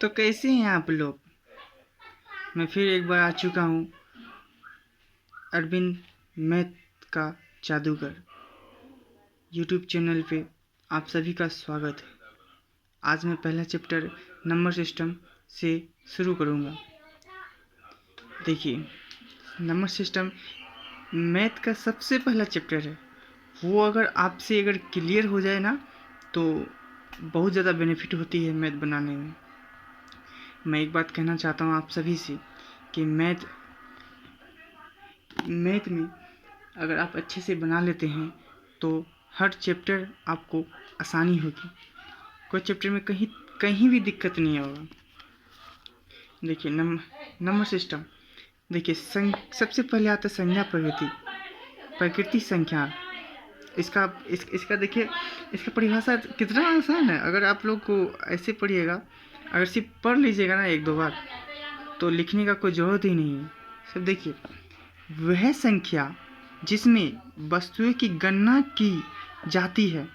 तो कैसे हैं आप लोग। मैं फिर एक बार आ चुका हूँ अरविंद मैथ का जादूगर यूट्यूब चैनल पे। आप सभी का स्वागत है। आज मैं पहला चैप्टर नंबर सिस्टम से शुरू करूँगा। देखिए, नंबर सिस्टम मैथ का सबसे पहला चैप्टर है। वो अगर आपसे अगर क्लियर हो जाए ना तो बहुत ज़्यादा बेनिफिट होती है मैथ बनाने में। मैं एक बात कहना चाहता हूँ आप सभी से कि मैथ में अगर आप अच्छे से बना लेते हैं तो हर चैप्टर आपको आसानी होगी। कोई चैप्टर में कहीं भी दिक्कत नहीं होगा। देखिए, नंबर सिस्टम। देखिए, सबसे पहले आता है संज्ञा प्रकृति संख्या। इसका देखिए, इसका परिभाषा कितना आसान है। अगर आप लोग को ऐसे पढ़िएगा, अगर सिर्फ पढ़ लीजिएगा ना एक दो बार तो लिखने का कोई ज़रूरत ही नहीं है। सब देखिए, वह संख्या जिसमें वस्तुओं की गणना की जाती है,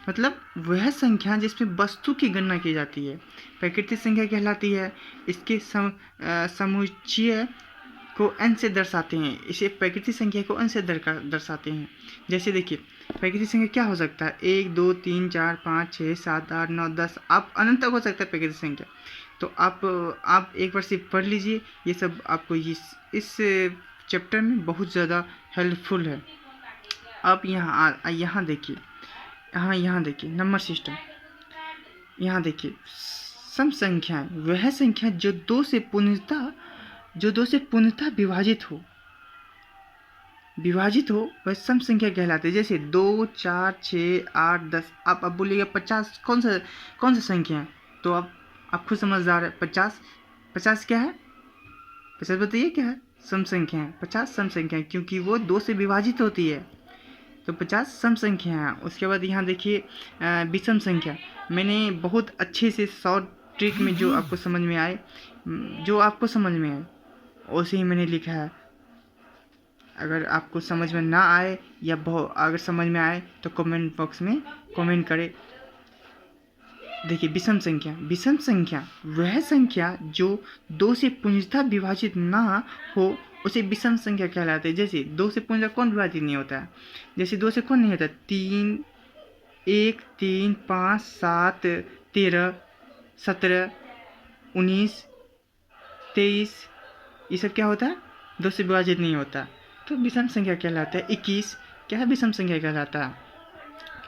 मतलब वह संख्या जिसमें वस्तु की गणना की जाती है प्राकृतिक संख्या कहलाती है। इसके समुच्चय को n से दर्शाते हैं। इसे प्राकृतिक संख्या को n से दर्शाते हैं। जैसे देखिए, प्राकृतिक संख्या क्या हो सकता है, 1 2 3 4 5 6 7 8 9 10, आप अनंत तक हो सकता है प्राकृतिक संख्या। तो आप एक बार सिर्फ पढ़ लीजिए, ये सब आपको इस चैप्टर में बहुत ज़्यादा हेल्पफुल है। अब यहाँ देखिए, यहाँ देखिए नंबर सिस्टम। यहाँ देखिए, सम संख्याएं वह संख्या जो दो से पूर्णतः विभाजित हो वह सम संख्या कहलाती है। जैसे 2 4 6 8 10। आप अब बोलिएगा 50 कौन सा संख्या है, तो आप खुद समझदार है। 50 क्या है, 50 बताइए क्या है, सम संख्या है। 50 सम संख्या है क्योंकि वो 2 से विभाजित होती है, तो 50 सम संख्या है। उसके बाद यहाँ देखिए विषम संख्या। मैंने बहुत अच्छे से शॉर्ट ट्रिक में जो आपको समझ में आए वैसे ही मैंने लिखा है। अगर आपको समझ में ना आए या अगर समझ में आए तो कमेंट बॉक्स में कमेंट करें। देखिए, विषम संख्या वह संख्या जो 2 से पूर्णतः विभाजित ना हो उसे विषम संख्या कहलाते हैं। जैसे 2 से पूर्णतः कौन विभाजित नहीं होता है, जैसे 2 से कौन नहीं होता, 3 1 3 5 7 13 17 19 23, ये सब क्या होता है, 2 से विभाजित नहीं होता, तो विषम संख्या कहलाता है। 21 क्या है, विषम संख्या कहलाता है।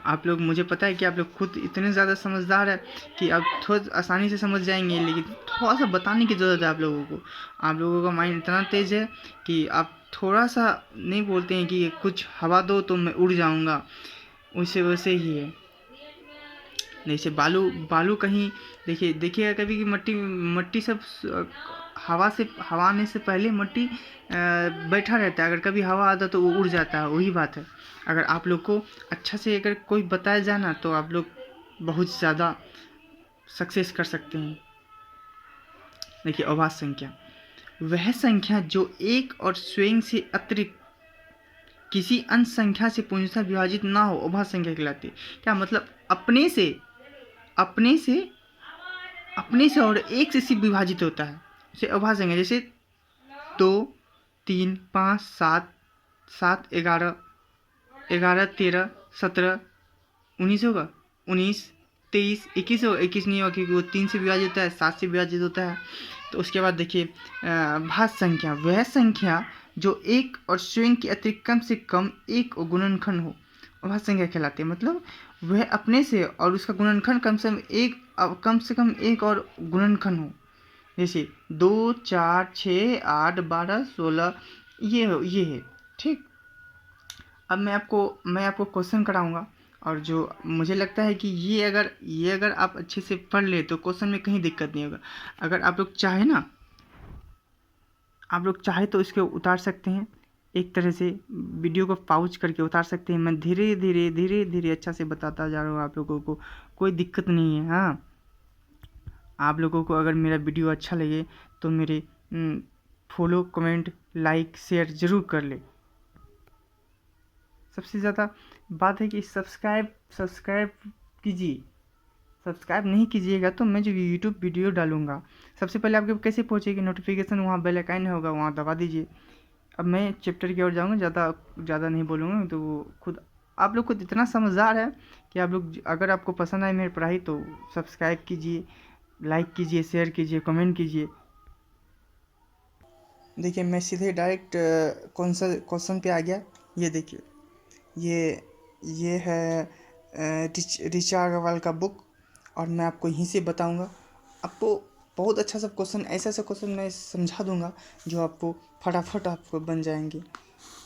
आप लोग, मुझे पता है कि आप लोग खुद इतने ज़्यादा समझदार है कि आप थोड़ा आसानी से समझ जाएंगे, लेकिन थोड़ा सा बताने की ज़रूरत है आप लोगों को। आप लोगों का माइंड इतना तेज़ है कि आप थोड़ा सा नहीं बोलते हैं कि कुछ हवा दो तो मैं उड़ जाऊंगा, वैसे ही है। जैसे बालू कहीं देखिएगा कभी कि मट्टी सब हवा आने से पहले मट्टी बैठा रहता है। अगर कभी हवा आता तो वो उड़ जाता है, वही बात है। अगर आप लोग को अच्छा से अगर कोई बताया जाए ना तो आप लोग बहुत ज़्यादा सक्सेस कर सकते हैं। देखिए, अभाज्य संख्या वह संख्या जो एक और स्वयं से अतिरिक्त किसी अन्य संख्या से पूर्णतः विभाजित ना हो, अभाज्य संख्या कहलाती है। क्या मतलब, अपने से और एक से सिर्फ विभाजित होता है, उसे अभाज्य संख्या। जैसे 2 3 5 7 7 11 11 13 17 19 होगा, 19 23 21 होगा। 21 नहीं होगा क्योंकि वो 3 से विभाजित होता है, 7 से विभाजित होता है। तो उसके बाद देखिए, भाज्य संख्या वह संख्या जो एक और स्वयं के अतिरिक्त कम से कम एक गुणनखंड हो, भाज्य संख्या कहलाती है। मतलब वह अपने से और उसका गुणनखंड कम से कम एक और गुणनखंड हो। जैसे 2 4 6 8 12 16, ये है। ठीक, अब मैं आपको क्वेश्चन कराऊंगा, और जो मुझे लगता है कि ये अगर आप अच्छे से पढ़ ले तो क्वेश्चन में कहीं दिक्कत नहीं होगा। अगर आप लोग चाहे तो इसको उतार सकते हैं, एक तरह से वीडियो को पाउज करके उतार सकते हैं। मैं धीरे धीरे अच्छा से बताता जा रहा हूँ आप लोगों को, कोई दिक्कत नहीं है। हाँ, आप लोगों को अगर मेरा वीडियो अच्छा लगे तो मेरे फॉलो कमेंट लाइक शेयर ज़रूर कर ले। सबसे ज़्यादा बात है कि सब्सक्राइब कीजिए, सब्सक्राइब नहीं कीजिएगा तो मैं जो यूट्यूब वीडियो डालूंगा सबसे पहले आपके कैसे पहुंचेगी नोटिफिकेशन, वहाँ बेल आइकन होगा, वहाँ दबा दीजिए। अब मैं चैप्टर की ओर जाऊँगा, ज़्यादा नहीं बोलूँगा, तो वो खुद आप लोग खुद इतना समझदार है कि आप लोग, अगर आपको पसंद आए मेरी पढ़ाई तो सब्सक्राइब कीजिए, लाइक कीजिए, शेयर कीजिए, कमेंट कीजिए। देखिए मैं सीधे डायरेक्ट क्वेश्चन पे आ गया। ये देखिए, ये है ऋचा अग्रवाल का बुक, और मैं आपको यहीं से बताऊंगा। आपको बहुत अच्छा सा क्वेश्चन, ऐसा क्वेश्चन मैं समझा दूंगा जो आपको फटाफट आपको बन जाएंगे।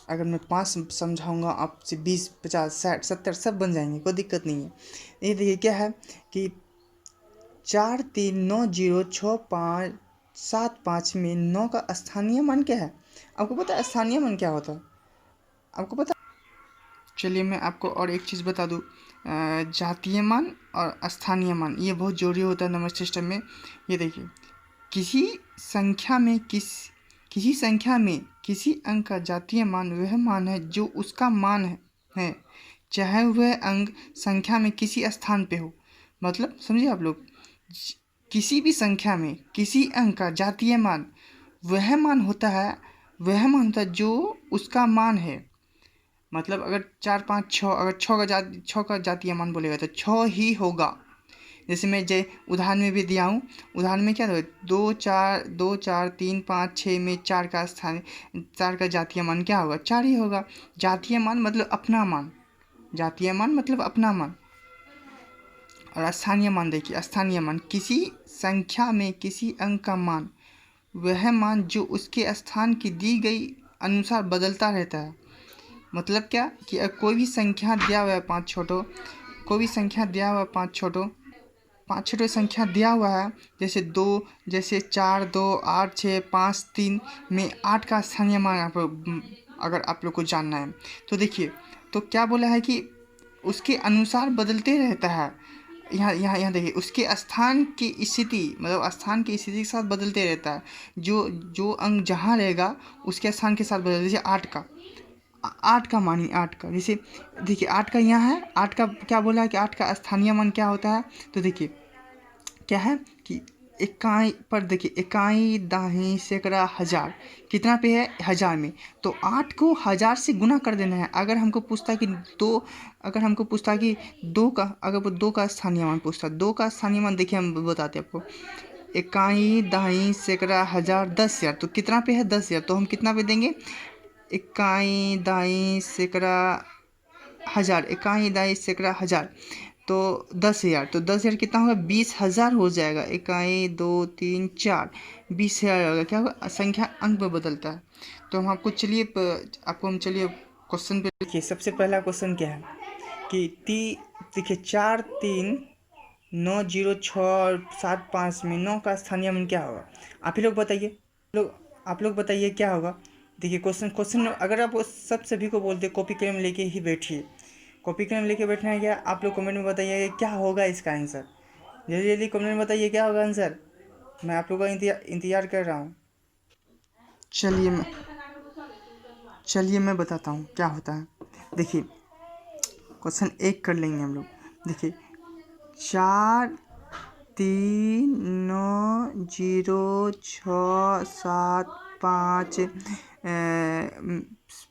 अगर मैं 5 समझाऊंगा आपसे 20, 50, 60, 70 सब बन जाएंगे, कोई दिक्कत नहीं है। ये देखिए क्या है कि 43906575 में 9 का स्थानीय मान क्या है? आपको पता है स्थानीय मान क्या होता है? आपको पता? चलिए मैं आपको और एक चीज़ बता दूँ, जातीय मान और स्थानीय मान ये बहुत जरूरी होता है नंबर सिस्टम में। ये देखिए, किसी संख्या में किसी अंक का जातीय मान वह मान है जो उसका मान है चाहे वह अंक संख्या में किसी स्थान पे हो। मतलब समझिए आप लोग, किसी भी संख्या में किसी अंक का जातीय मान वह मान होता है जो उसका मान है। मतलब अगर 4, 5, 6, अगर 6 का जातीय मान बोलेगा तो 6 ही होगा। जैसे मैं उदाहरण में भी दिया हूँ, उदाहरण में क्या था, 2, 4, 3, 5, 6 में 4 का जातीय मान क्या होगा? 4 ही होगा। जातीय मान मतलब अपना मान, जातीय मान मतलब अपना मान। और स्थानीय मान देखिए, स्थानीय मान किसी संख्या में किसी अंक का मान वह मान जो उसके स्थान की दी गई अनुसार बदलता रहता है। मतलब क्या कि कोई भी संख्या दिया हुआ है 5 छोटो, कोई भी संख्या दिया हुआ है 5 छोटो, 5 छोटो संख्या दिया हुआ है, जैसे 2, जैसे 4, 2, 8, 6, 5, 3 में 8 का स्थानीय मान अगर आप लोग को जानना है तो देखिए, तो क्या बोला है कि उसके अनुसार बदलते रहता है। यहाँ देखिए, उसके स्थान की स्थिति, मतलब स्थान की स्थिति के साथ बदलते रहता है। जो अंक जहाँ रहेगा उसके स्थान के साथ बदल, जैसे 8 का मानिए, 8 का, जैसे देखिए 8 का यहाँ है, 8 का क्या बोला है कि 8 का स्थानीय मान क्या होता है? तो देखिए क्या है कि इकाई पर देखिए, इकाई दाही सैकड़ा हजार कितना पे है? 1000 में। तो 8 को 1000 से गुना कर देना है। अगर हमको पूछता है कि दो का, अगर वो 2 का स्थानीय मान पूछता, 2 का स्थानीय मान देखिए हम बताते हैं आपको। इकाई दाही सैकड़ा हजार 10,000, तो कितना पे है? 10,000। तो हम कितना पे देंगे? इकाई दाई सैकड़ा हजार, इकाई दाई सैकड़ा हजार, तो 10,000, तो 10,000 कितना होगा? 20,000 हो जाएगा। इकाई 2, 3, 4, 20,000 होगा। क्या होगा? संख्या अंक में बदलता है। तो हम आपको चलिए क्वेश्चन पे देखिए। सबसे पहला क्वेश्चन क्या है कि देखिए 4, 3, 9, 0, 6 और 7, 5 में 9 का स्थानीय मान क्या होगा? आप ही लोग बताइए, आप लोग बताइए क्या होगा। देखिए क्वेश्चन अगर आप सब सभी को बोलते कॉपी कलम लेके ही बैठिए, कॉपी कलम लेके बैठना है क्या? आप लोग कमेंट में बताइए क्या होगा इसका आंसर। जल्दी जल्दी कमेंट में बताइए क्या होगा आंसर। मैं आप लोगों का इंतजार कर रहा हूँ। चलिए मैं बताता हूँ क्या होता है। देखिए क्वेश्चन 1 कर लेंगे हम लोग। देखिए 4, 3, 9, 0, 6, 7, 5,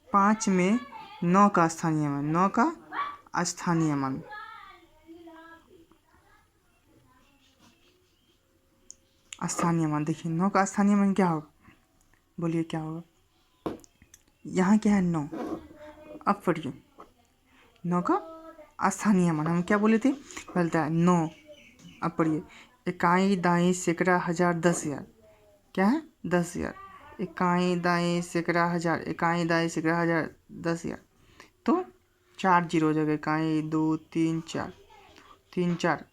5 में 9 का स्थानीय मान, 9 का स्थानीय मान, देखिए 9 का स्थानीय मान क्या होगा? बोलिए क्या होगा? यहाँ क्या है? 9। अब पढ़िए, 9 का स्थानीय मान हम क्या बोले थे? बोलता है 9। अब पढ़िए, इकाई दाई सैकड़ा हजार 10,000, क्या है? 10,000। इकाई दाई सैकड़ा हजार, इकाई दाई सैकड़ा हजार 10,000, तो 4 जीरो हो जाएगा। इकाई 2, 3, 4, 3, 4,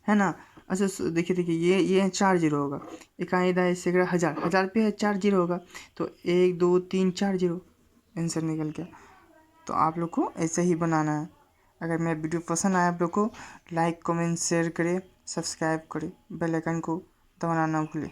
है ना? अच्छा देखिए ये 4 जीरो होगा। इकाई दाई सैकड़ा हजार, 1000 पे है, 4 जीरो होगा, तो 1, 2, 3, 4 जीरो आंसर निकल गया। तो आप लोग को ऐसे ही बनाना है। अगर मेरा वीडियो पसंद आया आप लोग को लाइक, कमेंट, शेयर करें, सब्सक्राइब करें, बेल आइकन को दबाना ना भूलें।